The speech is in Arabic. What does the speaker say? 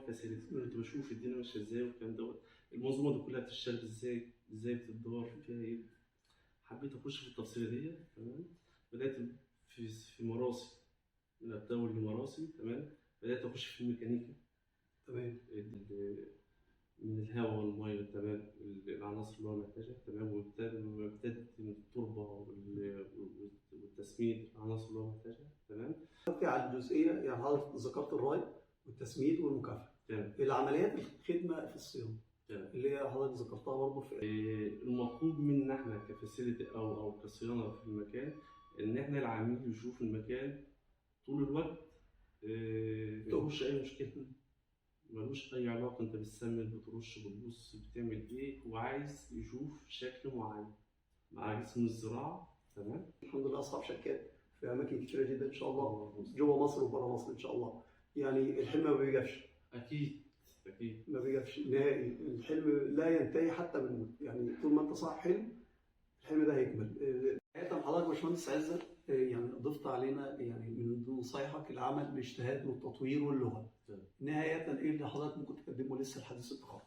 كفاسيلتي، كنت بشوف الدنيا ماشيه ازاي والكلام دوت، المنظومه دي كلها بتشتغل ازاي بتدور فيها ايه. حبيت اخش في التفصيله دي. تمام. بدات في مراسي، من الدول لمراسي. تمام. بدات اخش في الميكانيكا. تمام. من الهواء والميه. تمام. العناصر اللي هو محتاجها. تمام. وابتدت من التربه والتسميد، العناصر اللي هو محتاجها. تمام. على الجزئيه يعني حضرتك ذكرت الري والتسميد والمكافحه. تمام. العمليات الخدمه في الصيانه تمام. اللي هي حضرتك ذكرتها برضه في المطلوب منا احنا كفاسيلتي او كصيانه في المكان، ان احنا العميل يشوف المكان طول الوقت. مفيهوش اي مشكله، ملوش اي علاقه انت بتسمن بترش بتبص بتعمل ايه، هو عايز يشوف شكل معين مع جسم الزراعه. تمام. الحمد لله اصحاب شركات في اماكن كتيره جدا ان شاء الله، جوه مصر وبره مصر ان شاء الله. يعني الحلم ما بيجافش. اكيد ما بيجافش نهائي، الحلم لا ينتهي حتى بالموت، يعني طول ما انت صاحب حلم الحلم ده هيكمل. نهاية حضرتك يا باشمهندس عزت يعني ضفت علينا يعني من نصايحك العمل باجتهاد والتطوير واللغه. نهاية ايه اللي حضرتك ممكن تقدمه لسه لحديث التخرج؟